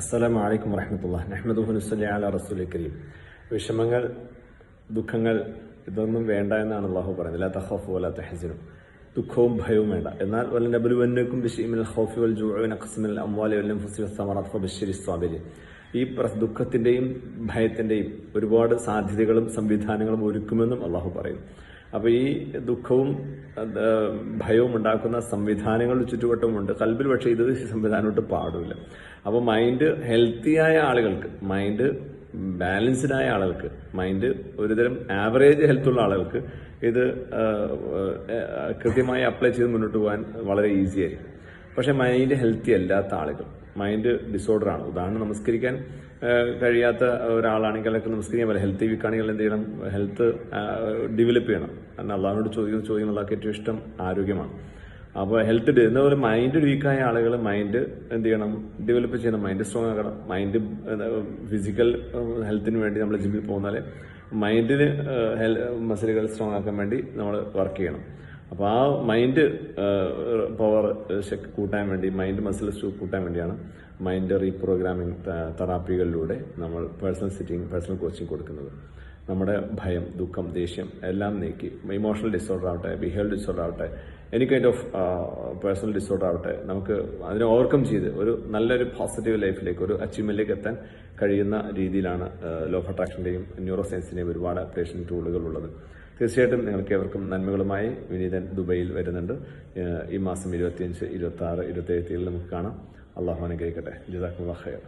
അസ്സലാമു അലൈക്കും വറഹ്മത്തുള്ളാഹി നഹ്മദുഹു വനുസ്സല്ലി അലാ റസൂലിൽ കരീം. വിഷമങ്ങൾ, ദുഃഖങ്ങൾ ഇതൊന്നും വേണ്ട എന്നാണ് അല്ലാഹു പറയുന്നത്. ലാ തഖാഫു വലാ തഹ്സനു. ദുഃഖവും ഭയവും വേണ്ട. എന്നാൽ വലനബ്ലുവന്നകും ബിശൈഇൻ മിനൽ ഖൗഫി വൽ ജൂഇ വനഖ്സിൻ മിനൽ അംവാലി വൽ അൻഫുസി വസ്സമറാത്ത് ഫബശ്ശിരിസ് സ്വാബിരീൻ. ഈ ദുഃഖത്തിന്റെയും ഭയത്തിന്റെയും ഒരുപാട് സാധ്യതകളും സംവിധാനങ്ങളും ഒരുക്കുമെന്നും അല്ലാഹു പറയുന്നു. അപ്പൊ ഈ ദുഃഖവും ഭയവും ഉണ്ടാക്കുന്ന സംവിധാനങ്ങൾ ചുറ്റുവട്ടമുണ്ട് കൽബിൽ. പക്ഷേ ഇത് സംവിധാനമായിട്ട് പാടില്ല. അപ്പൊ മൈൻഡ് ഹെൽത്തിയായ ആളുകൾക്ക്, മൈൻഡ് ബാലൻസ്ഡ് ആയ ആളുകൾക്ക്, മൈൻഡ് ഒരുതരം ആവറേജ് ഹെൽത്തുള്ള ആളുകൾക്ക് ഇത് കൃത്യമായി അപ്ലൈ ചെയ്ത് മുന്നോട്ട് പോകാൻ വളരെ ഈസി ആയിരിക്കും. പക്ഷെ മൈൻഡ് ഹെൽത്തി അല്ലാത്ത ആളുകൾ, മൈൻഡ് ഡിസോർഡർ ആണ്. ഉദാഹരണം, നമസ്കരിക്കാൻ കഴിയാത്ത ഒരാളാണെങ്കിൽ അല്ലെങ്കിൽ നമസ്കരിക്കാൻ പറ്റില്ല, ഹെൽത്ത് വീക്കാണെങ്കിൽ എന്ത് ചെയ്യണം? ഹെൽത്ത് ഡെവലപ്പ് ചെയ്യണം. കാരണം അള്ളാഹിനോട് ചോദിക്കുന്ന ചോദ്യം അള്ളാഹ്ക്ക് ഏറ്റവും ഇഷ്ടം ആരോഗ്യമാണ്. അപ്പോൾ ഹെൽത്ത് എന്നപോലെ മൈൻഡ് വീക്കായ ആളുകൾ മൈൻഡ് എന്ത് ചെയ്യണം? ഡെവലപ്പ് ചെയ്യണം. മൈൻഡ് സ്ട്രോങ് ആക്കണം. മൈൻഡ് ഫിസിക്കൽ ഹെൽത്തിന് വേണ്ടി നമ്മൾ ജിമ്മിൽ പോകുന്നാല് മൈൻഡിന് മസിലുകൾ സ്ട്രോങ് ആക്കാൻ വേണ്ടി നമ്മൾ വർക്ക് ചെയ്യണം. അപ്പോൾ ആ മൈൻഡ് പവർ കൂട്ടാൻ വേണ്ടി, മൈൻഡ് മസിൽസ് കൂട്ടാൻ വേണ്ടിയാണ് മൈൻഡ് റീപ്രോഗ്രാമിംഗ് തെറാപ്പികളിലൂടെ നമ്മൾ പേഴ്സണൽ സിറ്റിംഗ്, പേഴ്സണൽ കോച്ചിങ് കൊടുക്കുന്നത്. നമ്മുടെ ഭയം, ദുഃഖം, ദേഷ്യം എല്ലാം നീക്കി, ഇമോഷണൽ ഡിസോർഡർ ആവട്ടെ, ബിഹേവിയർ ഡിസോർഡർ ആവട്ടെ, any kind of personal disorder ആവട്ടെ, നമുക്ക് അതിനെ ഓവർകം ചെയ്ത് ഒരു നല്ലൊരു പോസിറ്റീവ് ലൈഫിലേക്ക്, ഒരു അച്ചീവ്മെന്റിലേക്ക് എത്താൻ കഴിയുന്ന രീതിയിലാണ് ലോ ഓഫ് അട്രാക്ഷന്റെയും ന്യൂറോ സയൻസിന്റെയും ഒരുപാട് അപ്ഡേഷൻ ടൂളുകൾ ഉള്ളത്. തീർച്ചയായിട്ടും നിങ്ങൾക്ക് ഏവർക്കും നന്മകളുമായി വിനീതൻ ദുബൈയിൽ വരുന്നുണ്ട്. ഈ മാസം 25, 26, 27 നമുക്ക് കാണാം. അള്ളാഹു അനുഗ്രഹിക്കട്ടെ. ജസാക്കുമുല്ലാഹ് ഖൈർ.